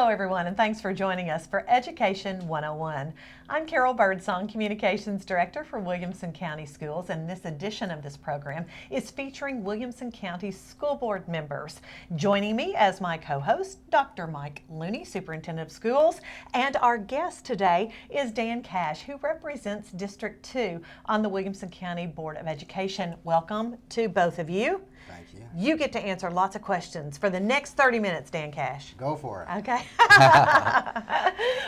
Hello everyone, and thanks for joining us for Education 101. I'm Carol Birdsong, Communications Director for Williamson County Schools, and this edition of this program is featuring Williamson County School Board members. Joining me as my co-host, Dr. Mike Looney, Superintendent of Schools, and our guest today is Dan Cash, who represents District 2 on the Williamson County Board of Education. Welcome to both of you. Thank you. You get to answer lots of questions for the next 30 minutes, Dan Cash. Go for it. Okay.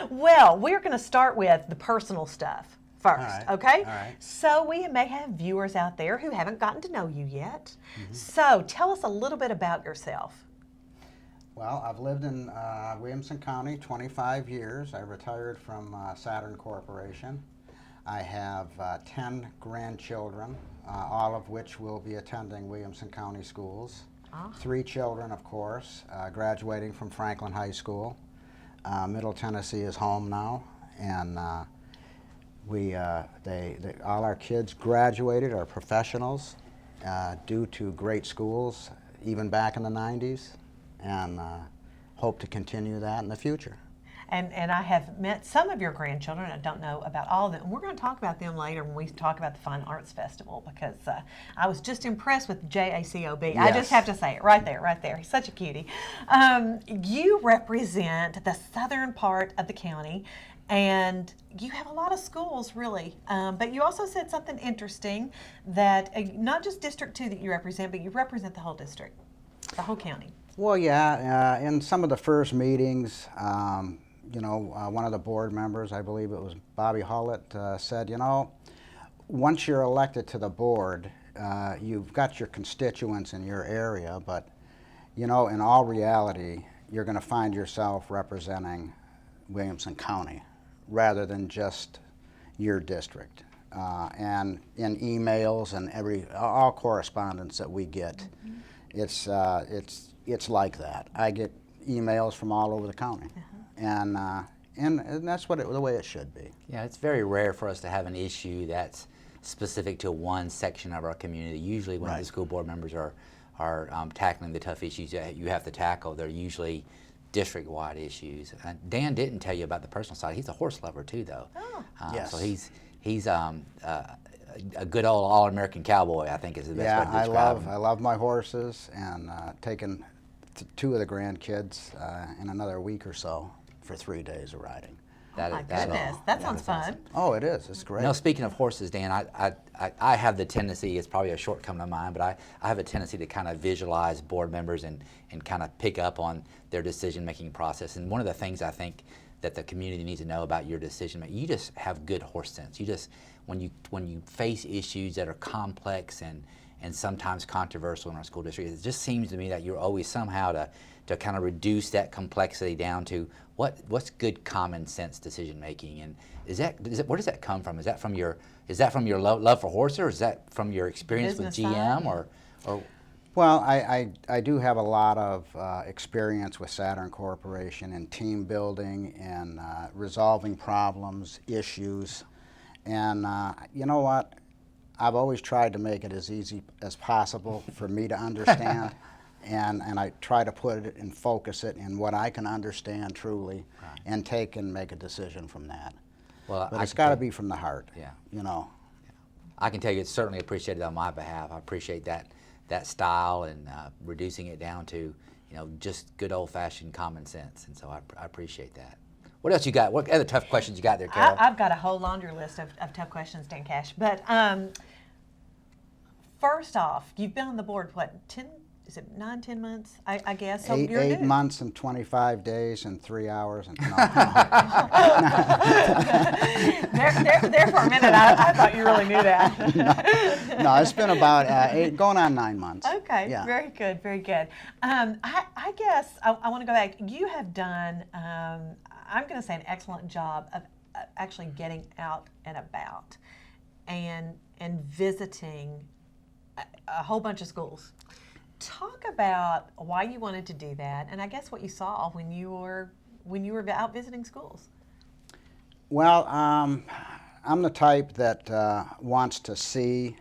Well, we're going to start with the personal stuff first, All right. okay? All right. So we may have viewers out there who haven't gotten to know you yet. So tell us a little bit about yourself. Well, I've lived in Williamson County 25 years. I retired from Saturn Corporation. I have 10 grandchildren, all of which will be attending Williamson County schools. 3 children, of course, graduating from Franklin High School. Middle Tennessee is home now, and all our kids graduated, are professionals due to great schools, even back in the 90s, and hope to continue that in the future. And I have met some of your grandchildren. I don't know about all of them. We're going to talk about them later when we talk about the Fine Arts Festival, because I was just impressed with JACOB. Yes. I just have to say it right there. He's such a cutie. You represent the southern part of the county, and you have a lot of schools, really. But you also said something interesting, that not just District 2 that you represent, but you represent the whole district, the whole county. Well, yeah, in some of the first meetings, one of the board members, I believe it was Bobby Hollett, said, once you're elected to the board, you've got your constituents in your area, but, in all reality, you're going to find yourself representing Williamson County rather than just your district. And in emails and all correspondence that we get, it's like that. I get emails from all over the county. And that's the way it should be. Yeah, it's very rare for us to have an issue that's specific to one section of our community. Usually when the school board members are tackling the tough issues that you have to tackle, they're usually district-wide issues. Dan didn't tell you about the personal side. He's a horse lover too, though. Yes. So he's a good old all-American cowboy, I think is the best way to describe him. I love my horses, and taking 2 of the grandkids in another week or so for 3 days of riding. My goodness, that sounds fun. Awesome. Oh, it is. It's great. Speaking of horses, Dan, I have the tendency, it's probably a shortcoming of mine, but I have a tendency to kind of visualize board members and kind of pick up on their decision-making process. And one of the things I think that the community needs to know about your decision-making, you just have good horse sense. You just, when you face issues that are complex and sometimes controversial in our school district, it just seems to me that you're always somehow to kind of reduce that complexity down to what's good common sense decision making. And where does that come from? Is that from your love for horses, or is that from your experience Business with GM side? or Well, I do have a lot of experience with Saturn Corporation and team building and resolving problems, issues, and you know what? I've always tried to make it as easy as possible for me to understand, and I try to put it and focus it in what I can understand truly, and take and make a decision from that. Well, but it's got to be from the heart. Yeah. I can tell you it's certainly appreciated on my behalf. I appreciate that style and reducing it down to just good old-fashioned common sense, and so I appreciate that. What else you got? What other tough questions you got there, Carol? I've got a whole laundry list of tough questions, Dan Cash. But first off, you've been on the board, 9, 10 months, I guess? So you're 8 new. months and 25 days and 3 hours. And no. there for a minute, I thought you really knew that. No, it's been about going on 9 months. Okay, Yeah. very good, very good. I guess I want to go back. You have done, I'm going to say, an excellent job of actually getting out and about and visiting a whole bunch of schools. Talk about why you wanted to do that, and I guess what you saw when you were out visiting schools. Well, I'm the type that wants to see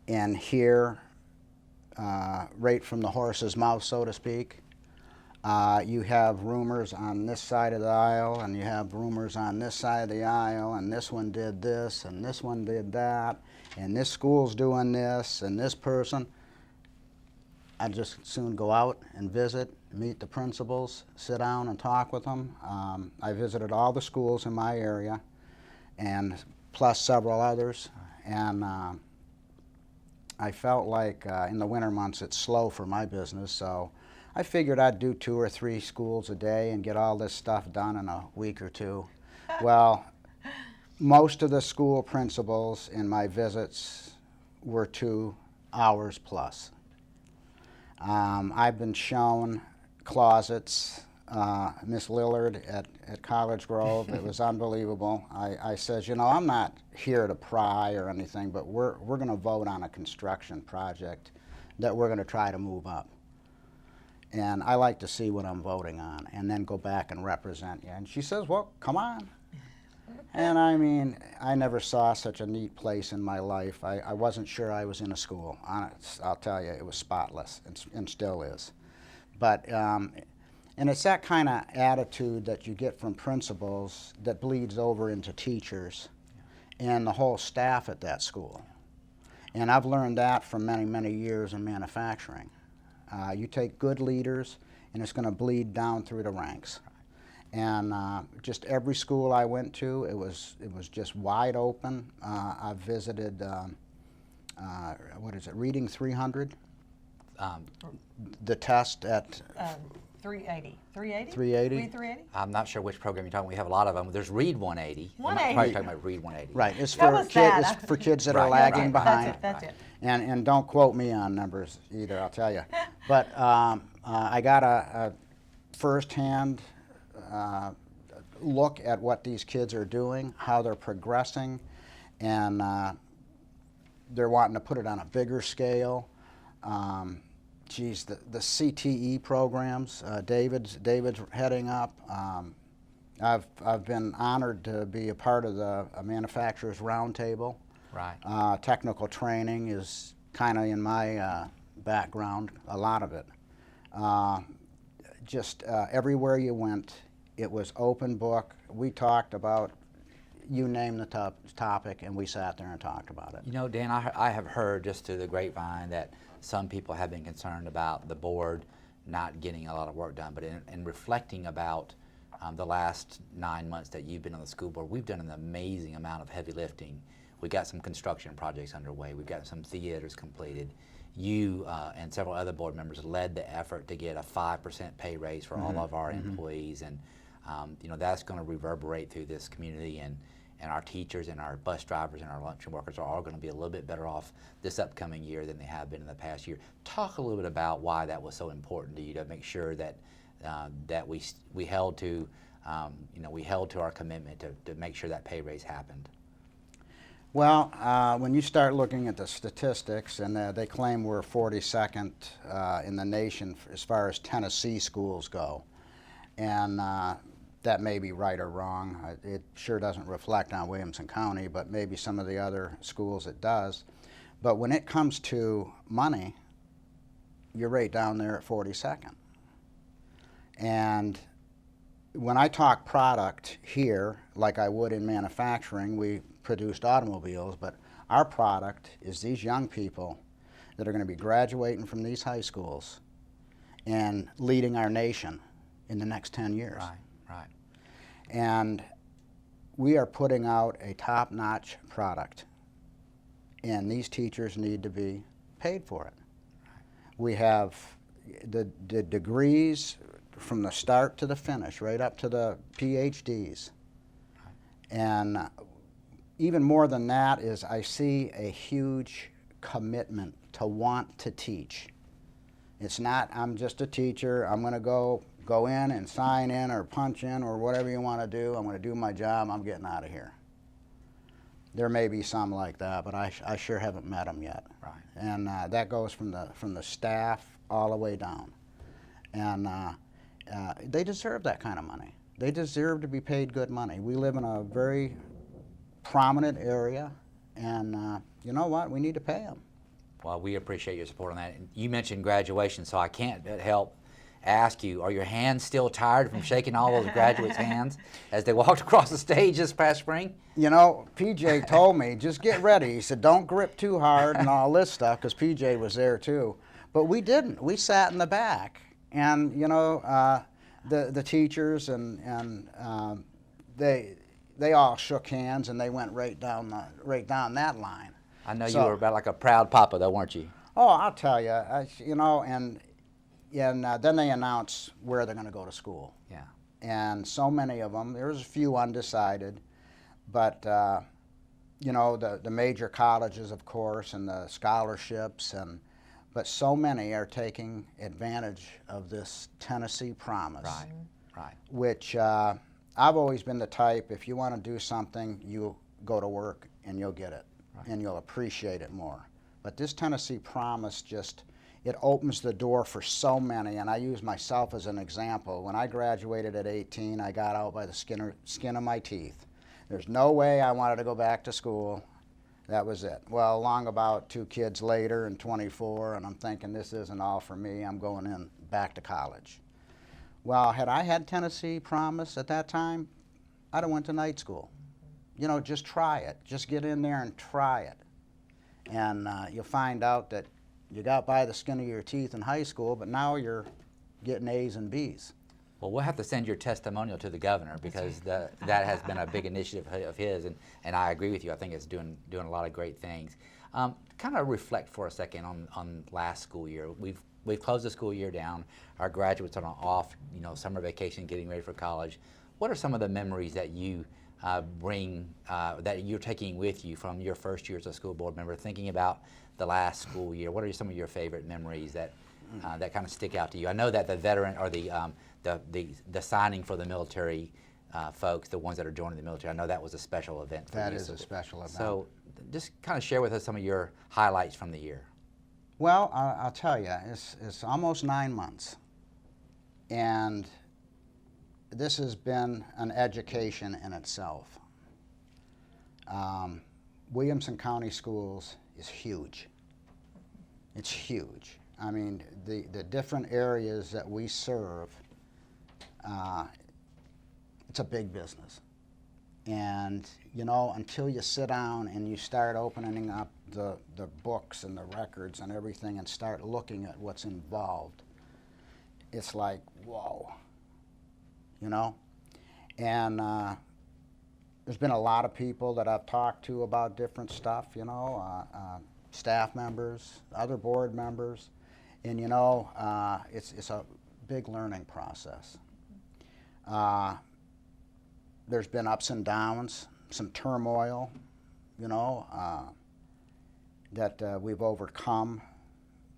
and hear right from the horse's mouth, so to speak. You have rumors on this side of the aisle, and you have rumors on this side of the aisle, and this one did this, and this one did that, and this school's doing this, and this person. I'd just soon go out and visit, meet the principals, sit down and talk with them. I visited all the schools in my area, and plus several others, and I felt like in the winter months it's slow for my business, so I figured I'd do 2 or 3 schools a day and get all this stuff done in a week or 2. Well, most of the school principals in my visits were 2 hours plus. I've been shown closets. Miss Lillard at College Grove, it was unbelievable. I says, you know, I'm not here to pry or anything, but we're going to vote on a construction project that we're going to try to move up. And I like to see what I'm voting on and then go back and represent you. And she says, well, come on. And I mean, I never saw such a neat place in my life. I wasn't sure I was in a school. I'll tell you, it was spotless and still is. But, and it's that kind of attitude that you get from principals that bleeds over into teachers and the whole staff at that school. And I've learned that from many, many years in manufacturing. You take good leaders, and it's going to bleed down through the ranks. And just every school I went to, it was just wide open. I've visited, what is it, Reading 300? The test at 380. 380? 380? Read 380? I'm not sure which program you're talking about. We have a lot of them. There's Read 180. 180. I'm probably talking about Read 180. Right, it's What for, was that? it's for kids that are Right, lagging right. behind. That's it. And don't quote me on numbers either, I'll tell you. But I got a first-hand look at what these kids are doing, how they're progressing, and they're wanting to put it on a bigger scale. Geez, the CTE programs, David's heading up. I've been honored to be a part of the Manufacturers Roundtable. Right. Technical training is kind of in my background, a lot of it. Just everywhere you went, it was open book. We talked about, you name the topic, and we sat there and talked about it. You know, Dan, I have heard just through the grapevine that some people have been concerned about the board not getting a lot of work done, but in reflecting about the last 9 months that you've been on the school board, we've done an amazing amount of heavy lifting. We got some construction projects underway. We've got some theaters completed. You and several other board members led the effort to get a 5% pay raise for all of our employees, and you know, that's going to reverberate through this community, and our teachers and our bus drivers and our lunchroom workers are all going to be a little bit better off this upcoming year than they have been in the past year. Talk a little bit about why that was so important to you to make sure that that we held to you know, we held to our commitment to make sure that pay raise happened. Well, when you start looking at the statistics, and they claim we're 42nd in the nation as far as Tennessee schools go, and that may be right or wrong. It sure doesn't reflect on Williamson County, but maybe some of the other schools it does. But when it comes to money, you're right down there at 42nd. And when I talk product here, like I would in manufacturing, we produced automobiles, but our product is these young people that are going to be graduating from these high schools and leading our nation in the next 10 years. Right. And we are putting out a top-notch product, and these teachers need to be paid for it. We have the degrees from the start to the finish, right up to the PhDs. And even more than that is I see a huge commitment to want to teach. It's not, I'm just a teacher, I'm going to go in and sign in or punch in or whatever you want to do. I'm going to do my job, I'm getting out of here. There may be some like that, but I sure haven't met them yet. Right. And that goes from the staff all the way down. And they deserve that kind of money. They deserve to be paid good money. We live in a very prominent area, and you know what? We need to pay them. Well, we appreciate your support on that. And you mentioned graduation, so I can't help ask you, are your hands still tired from shaking all those graduates' hands as they walked across the stage this past spring? You know, PJ told me, just get ready. He said, don't grip too hard and all this stuff, because PJ was there too. But we didn't. We sat in the back. And, you know, the teachers and they all shook hands, and they went right down that line. I know you were about like a proud papa, though, weren't you? Oh, I'll tell you, you know, and then they announce where they're going to go to school. Yeah. And so many of them, there was a few undecided, but, you know, the major colleges, of course, and the scholarships, but so many are taking advantage of this Tennessee Promise. Right, right. Which I've always been the type, if you want to do something, you go to work and you'll get it, right, and you'll appreciate it more. But this Tennessee Promise it opens the door for so many, and I use myself as an example. When I graduated at 18, I got out by the skin of my teeth. There's no way I wanted to go back to school. That was it. Well, along about 2 kids later and 24, and I'm thinking, this isn't all for me. I'm going back to college. Well, had I had Tennessee Promise at that time, I'd have went to night school. You know, just try it. Just get in there and try it. And you'll find out that you got by the skin of your teeth in high school, but now you're getting A's and B's. Well, we'll have to send your testimonial to the governor, because that has been a big initiative of his, and I agree with you. I think it's doing a lot of great things. Kind of reflect for a second on last school year. We've closed the school year down. Our graduates are off, you know, summer vacation, getting ready for college. What are some of the memories that you bring, that you're taking with you from your first year as a school board member, thinking about the last school year? What are some of your favorite memories that kind of stick out to you? I know that the veteran or the signing for the military folks, the ones that are joining the military, I know that was a special event for you. That is a special event. So just kind of share with us some of your highlights from the year. Well, I'll tell you, it's almost 9 months, and this has been an education in itself. Williamson County Schools is huge. It's huge. I mean, the different areas that we serve, it's a big business. And, you know, until you sit down and you start opening up the books and the records and everything and start looking at what's involved, it's like, whoa, you know? And there's been a lot of people that I've talked to about different stuff, you know, staff members, other board members, and, you know, it's a big learning process. There's been ups and downs, some turmoil, you know, that we've overcome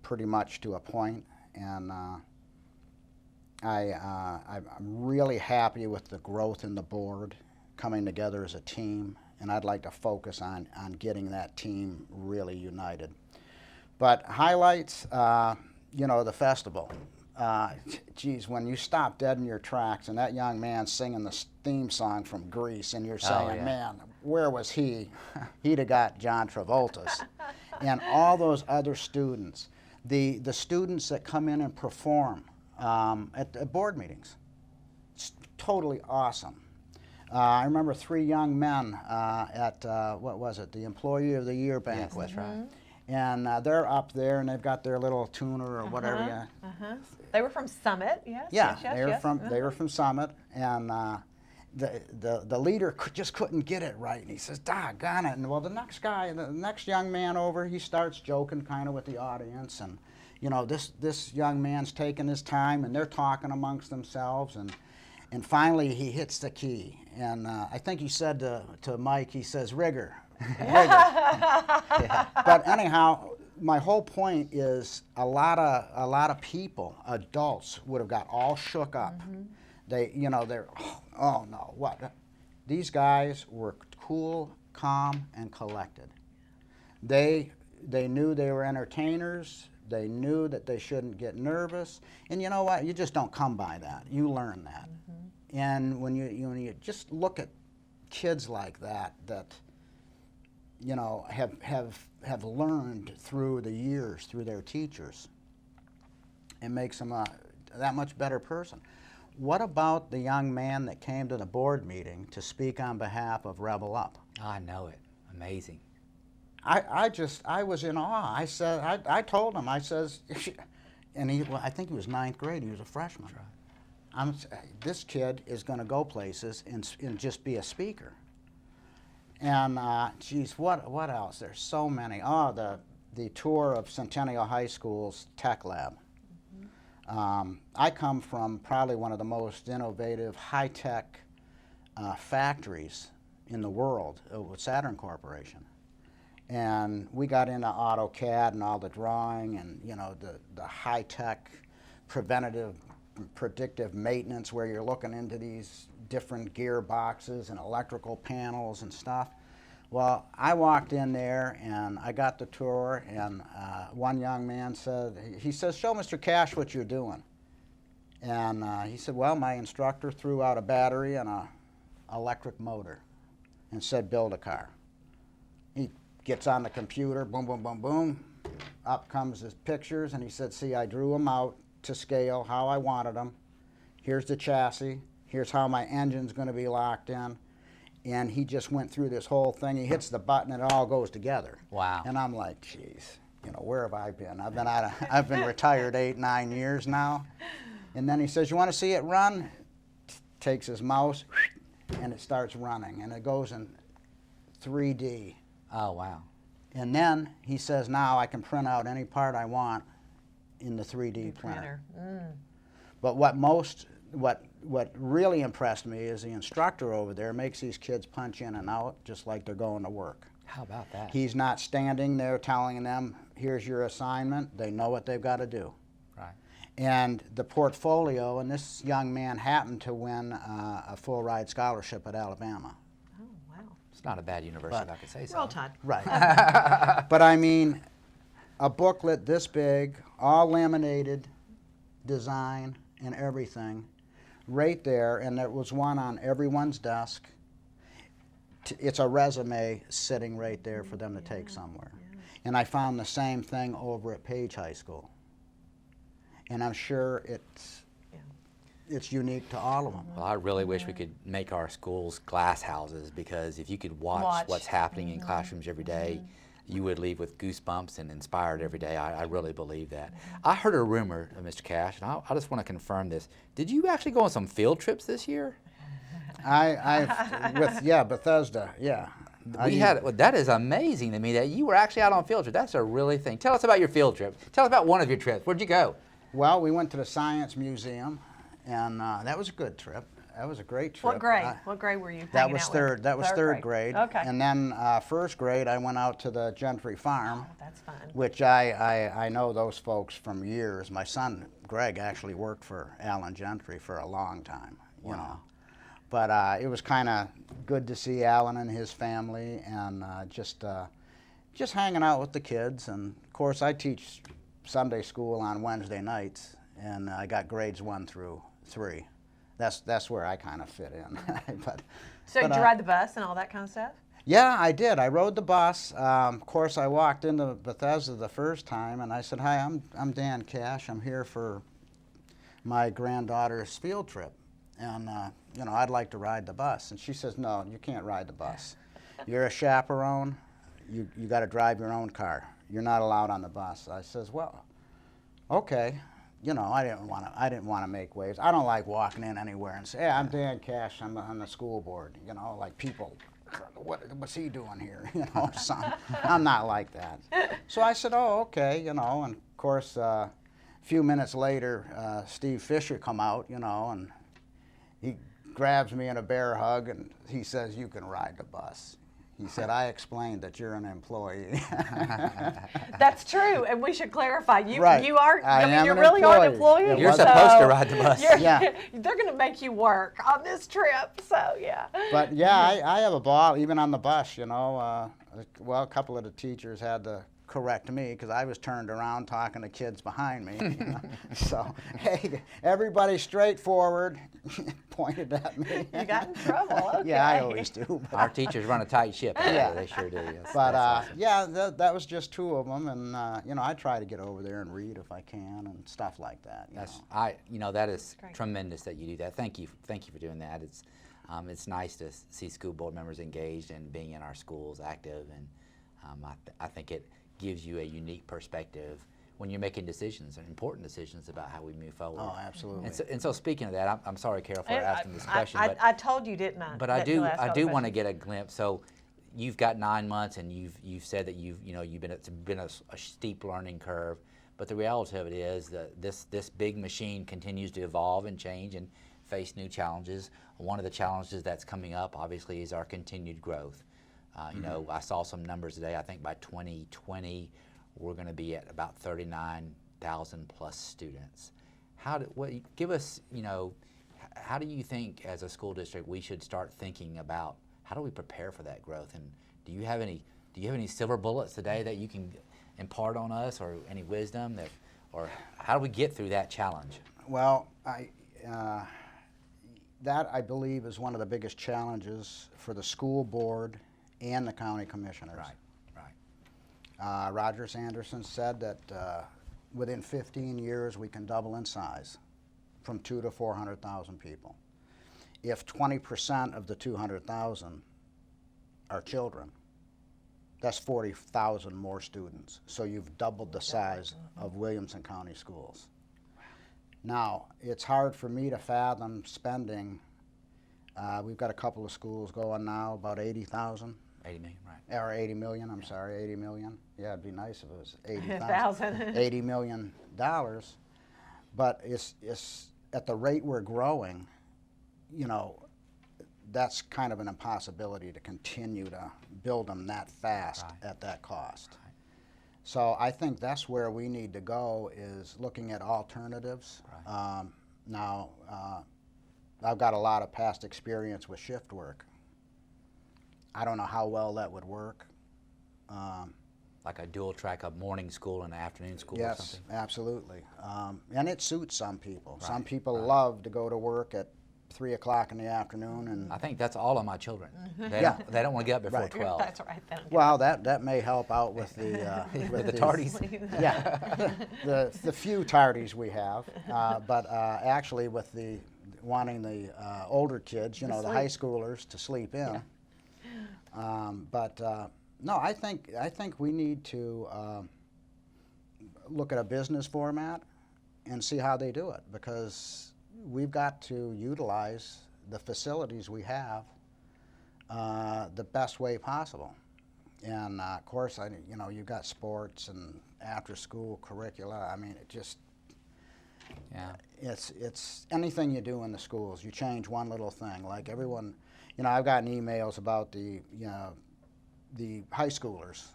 pretty much to a point, and I'm really happy with the growth in the board, coming together as a team, and I'd like to focus on getting that team really united. But highlights, you know, the festival. Geez, when you stop dead in your tracks and that young man singing the theme song from Grease, and you're saying, yeah, man, where was he? He'd have got John Travolta's. And all those other students, the students that come in and perform at board meetings. It's totally awesome. I remember 3 young men at, what was it, the Employee of the Year banquet. Yes, that's right. And they're up there, and they've got their little tuner or whatever. They were from Summit, yes. Yeah, yes, they were from Summit, and the leader just couldn't get it right, and he says, "Doggone it!" And well, the next young man over, he starts joking kind of with the audience, and you know, this young man's taking his time, and they're talking amongst themselves, and finally he hits the key, and I think he said to Mike, he says, "Rigger." Yeah. But anyhow, my whole point is a lot of people, adults, would have got all shook up. They, you know, they're, oh no, what? These guys were cool, calm, and collected. They knew they were entertainers. They knew that they shouldn't get nervous. And you know what? You just don't come by that. You learn that. And when you just look at kids like that you know, have learned through the years, through their teachers, it makes them that much better person. What about the young man that came to the board meeting to speak on behalf of Rebel Up? I know it. Amazing. I was in awe. I said, I told him, I says, and I think he was 9th grade, he was a freshman. This kid is going to go places and just be a speaker. And geez, what else? There's so many. Oh, the tour of Centennial High School's tech lab. I come from probably one of the most innovative, high-tech factories in the world with Saturn Corporation. And we got into AutoCAD and all the drawing and, you know, the high-tech preventative, predictive maintenance where you're looking into these different gearboxes and electrical panels and stuff. Well, I walked in there and I got the tour, and one young man said, he says, "Show Mr. Cash what you're doing." And he said, "Well, my instructor threw out a battery and a electric motor and said, build a car." He gets on the computer, boom, boom, boom, boom, up comes his pictures, and he said, "See, I drew them out to scale how I wanted them. Here's the chassis. Here's how my engine's going to be locked in." And he just went through this whole thing. He hits the button and it all goes together. Wow. And I'm like, geez, you know, where have I been? I've been retired 8-9 years now. And then he says, "You want to see it run?" Takes his mouse and it starts running, and it goes in 3D. Oh, wow. And then he says, "Now I can print out any part I want in the 3D printer." But what really impressed me is the instructor over there makes these kids punch in and out just like they're going to work. How about that? He's not standing there telling them, "Here's your assignment." They know what they've got to do. Right. And the portfolio, and this young man happened to win a full ride scholarship at Alabama. Oh, wow. It's not a bad university, if I could say so. Roll Tide. Right. But I mean, a booklet this big, all laminated, design and everything, right there, and there was one on everyone's desk. It's a resume sitting right there for them to take somewhere. Yeah. And I found the same thing over at Page High School. And I'm sure it's unique to all of them. Well, I really wish we could make our schools glass houses, because if you could watch what's happening in classrooms every day, you would leave with goosebumps and inspired every day. I really believe that. I heard a rumor, Mr. Cash, and I just want to confirm this. Did you actually go on some field trips this year? Bethesda, yeah. That is amazing to me that you were actually out on field trip. That's a really thing. Tell us about your field trip. Tell us about one of your trips. Where'd you go? Well, we went to the Science Museum, and that was a good trip. That was a great trip. What grade? What grade were you That hanging was out third. with? That was third grade. Okay. And then first grade, I went out to the Gentry Farm. Oh, that's fun. Which I know those folks from years. My son Greg actually worked for Alan Gentry for a long time. You know, but it was kind of good to see Alan and his family, and just hanging out with the kids. And of course, I teach Sunday school on Wednesday nights, and I got grades 1 through 3. That's where I kind of fit in. So did you ride the bus and all that kind of stuff? Yeah, I did. I rode the bus. Of course, I walked into Bethesda the first time, and I said, "Hi, I'm Dan Cash. I'm here for my granddaughter's field trip, and you know, I'd like to ride the bus." And she says, "No, you can't ride the bus. You're a chaperone. You got to drive your own car. You're not allowed on the bus." I says, "Well, okay." You know, I didn't want to make waves. I don't like walking in anywhere and say, "Hey, I'm Dan Cash. I'm on the school board." You know, like people, what's he doing here? You know, son. I'm not like that. So I said, "Oh, okay." You know, and of course, a few minutes later, Steve Fisher come out. You know, and he grabs me in a bear hug and he says, "You can ride the bus." He said, "I explained that you're an employee." That's true, and we should clarify. You Right. you are. I am you an really are an employee. employee. You're So supposed to ride the bus. Yeah. They're going to make you work on this trip. So yeah. But yeah, I have a ball even on the bus. You know, well, a couple of the teachers had to correct me because I was turned around talking to kids behind me. You know? So, hey, everybody straight forward, pointed at me. You got in trouble. Okay. Yeah, I always do. But, Our teachers run a tight ship out Yeah. there. They sure do. Yes, but that's awesome. yeah, that was just two of them, and you know, I try to get over there and read if I can and stuff like that. You know, that is Great. tremendous that you do that. Thank you for doing that. It's nice to see school board members engaged and being in our schools active, and I think it gives you a unique perspective when you're making decisions and important decisions about how we move forward. Oh, absolutely. And so speaking of that, I'm sorry, Carol, for asking this question, I told you, didn't I? but I do want to get a glimpse. So you've got 9 months, and you've said that you've been a steep learning curve. But the reality of it is that this big machine continues to evolve and change and face new challenges. One of the challenges that's coming up, obviously, is our continued growth. You know, I saw some numbers today. I think by 2020, we're going to be at about 39,000 plus students. Give us, you know, how do you think as a school district we should start thinking about how do we prepare for that growth? And do you have any silver bullets today that you can impart on us, or any wisdom or how do we get through that challenge? Well, that I believe is one of the biggest challenges for the school board and the county commissioners. Right. Roger Sanderson said that within 15 years we can double in size from 200,000 to 400,000 people. If 20% of the 200,000 are children, that's 40,000 more students. So you've doubled the size of Williamson County schools. Now, it's hard for me to fathom spending, we've got a couple of schools going now, about 80,000. 80 million, right. Or 80 million, I'm sorry, 80 million. Yeah, it'd be nice if it was 80,000. $80 million. But it's at the rate we're growing, you know, that's kind of an impossibility to continue to build them that fast at that cost. Right. So I think that's where we need to go, is looking at alternatives. Right. Now, I've got a lot of past experience with shift work. I don't know how well that would work. Like a dual track, a morning school and an afternoon school or Yes, something? absolutely. And it suits some people. Right, Some people right. love to go to work at 3 o'clock in the afternoon. And I think that's all of my children. They don't want to get up before Right. 12. That's right. well, that may help out with the With the tardies. Yeah, the few tardies we have, but actually with the wanting the older kids, you know, the high schoolers to sleep in. No, I think we need to look at a business format and see how they do it, because we've got to utilize the facilities we have the best way possible. And of course, you know, you've got sports and after-school curricula. I mean, it just, Yeah. it's anything you do in the schools. You change one little thing. Like everyone, you know, I've gotten emails about the high schoolers.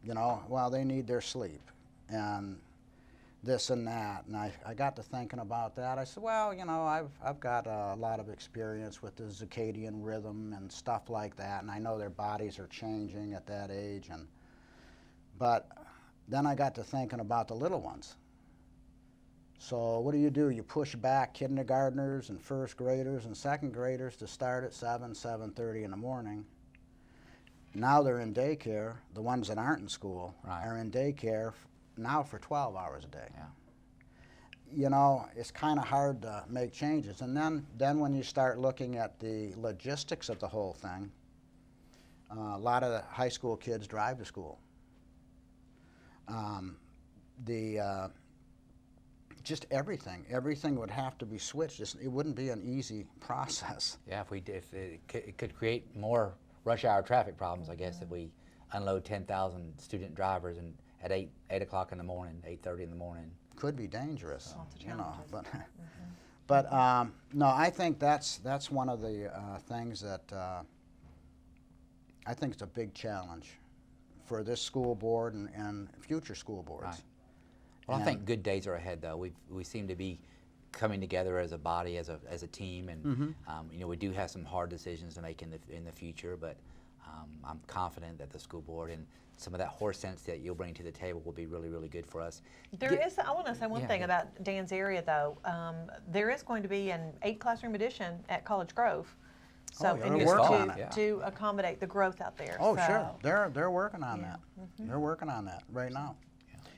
You know, well, they need their sleep and this and that. And I got to thinking about that. I said, well, you know, I've got a lot of experience with the circadian rhythm and stuff like that, and I know their bodies are changing at that age. But then I got to thinking about the little ones. So what do? You push back kindergartners and first graders and second graders to start at 7:30 in the morning. Now they're in daycare. The ones that aren't in school are in daycare now for 12 hours a day. Yeah. You know, it's kind of hard to make changes. And then when you start looking at the logistics of the whole thing, a lot of the high school kids drive to school. Just everything would have to be switched. It wouldn't be an easy process. Yeah, if it could create more rush hour traffic problems, I guess, if we unload 10,000 student drivers and at 8 o'clock in the morning, 8:30 in the morning. Could be dangerous, you know. Challenges. But no, I think that's one of the things that I think is a big challenge for this school board and future school boards. Right. Well, I think good days are ahead, though. We seem to be coming together as a body, as a team, and you know, we do have some hard decisions to make in the future. But I'm confident that the school board and some of that horse sense that you'll bring to the table will be really, really good for us. I want to say one Yeah, thing yeah. about Dan's area, though. There is going to be an 8-classroom addition at College Grove. So, Oh, yeah, and they're you- working on to, it. to accommodate the growth out there. Oh, so. sure. They're working on Yeah. that. They're working on that right now.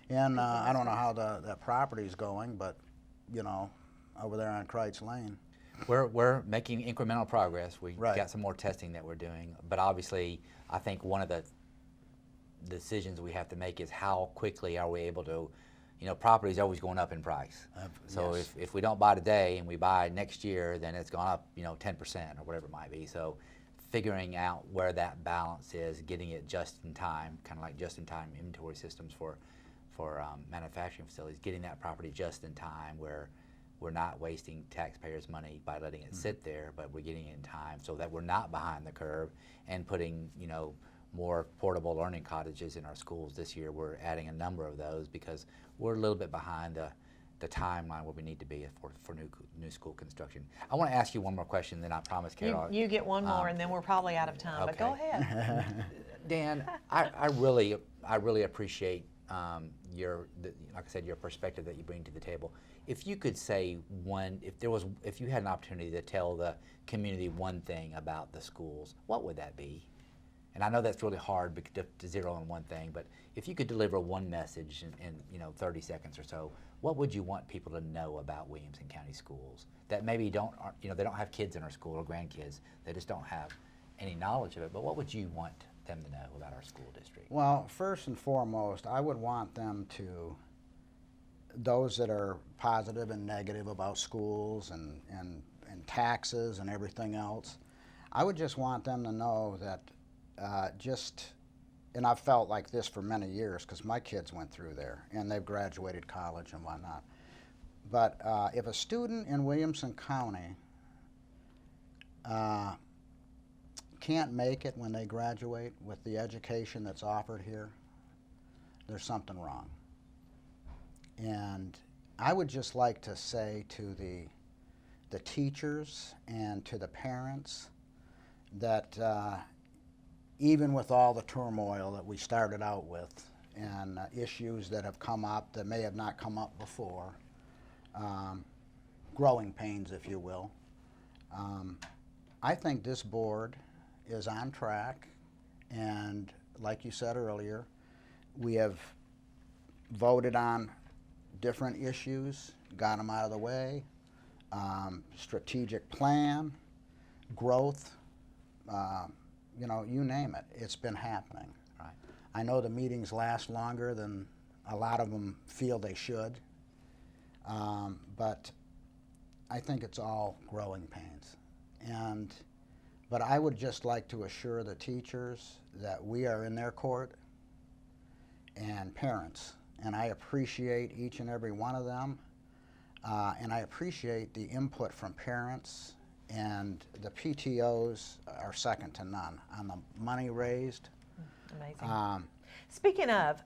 And I don't know how that property's going, but you know, over there on Kreitz Lane. We're making incremental progress. We've Right. got some more testing that we're doing, but obviously, I think one of the decisions we have to make is how quickly are we able to, you know, property is always going up in price. So yes. if we don't buy today and we buy next year, then it's gone up, you know, 10% or whatever it might be. So figuring out where that balance is, getting it just in time, kind of like just in time inventory systems for manufacturing facilities, getting that property just in time where we're not wasting taxpayers' money by letting it sit there, but we're getting it in time so that we're not behind the curve and putting, you know, more portable learning cottages in our schools. This year we're adding a number of those because we're a little bit behind the timeline where we need to be for new school construction. I want to ask you one more question, then I promise, Carol. You get one more, and then we're probably out of time. But go okay. ahead. Dan, I really appreciate like I said, your perspective that you bring to the table. If you could say if you had an opportunity to tell the community one thing about the schools, what would that be? And I know that's really hard to zero on one thing, but if you could deliver one message in 30 seconds or so, what would you want people to know about Williamson County schools that maybe they don't have kids in our school or grandkids, they just don't have any knowledge of it, but what would you want them to know about our school district? Well, first and foremost, I would want them those that are positive and negative about schools and taxes and everything else, I would just want them to know that and I've felt like this for many years because my kids went through there and they've graduated college and whatnot. But if a student in Williamson County can't make it when they graduate with the education that's offered here, there's something wrong. And I would just like to say to the teachers and to the parents that even with all the turmoil that we started out with and issues that have come up that may have not come up before, growing pains, if you will, I think this board is on track, and like you said earlier, we have voted on different issues, got them out of the way, strategic plan, growth, you name it, it's been happening. Right. I know the meetings last longer than a lot of them feel they should, but I think it's all growing pains. But I would just like to assure the teachers that we are in their court, and parents, and I appreciate each and every one of them, and I appreciate the input from parents, and the PTOs are second to none on the money raised. Amazing. Speaking of,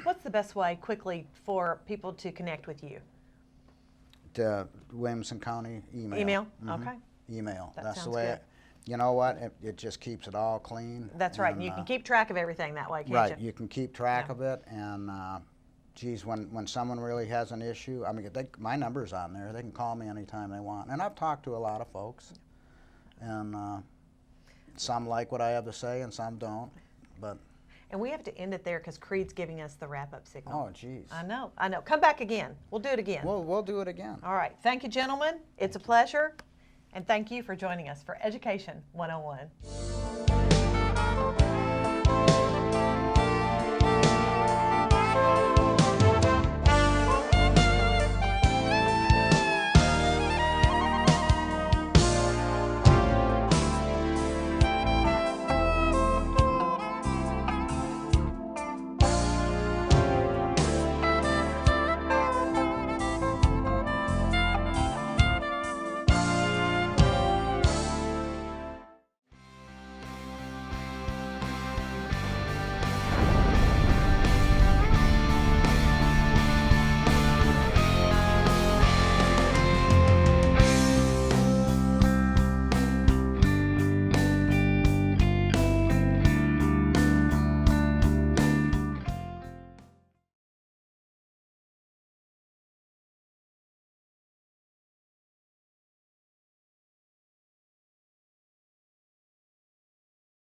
what's the best way quickly for people to connect with you? The Williamson County email. Email? Mhm. Okay. Email. That That's the sounds way. good. You know what? It just keeps it all clean. That's right. And, And you can keep track of everything that way, can't right. you? You can keep track Yeah. of it, and geez, when someone really has an issue, I mean, my number's on there. They can call me anytime they want. And I've talked to a lot of folks, and some like what I have to say, and some don't. But And we have to end it there because Creed's giving us the wrap-up signal. oh, geez. I know. Come back again. We'll do it again. We'll do it again. All right. Thank you, gentlemen. It's a pleasure. And thank you for joining us for Education 101.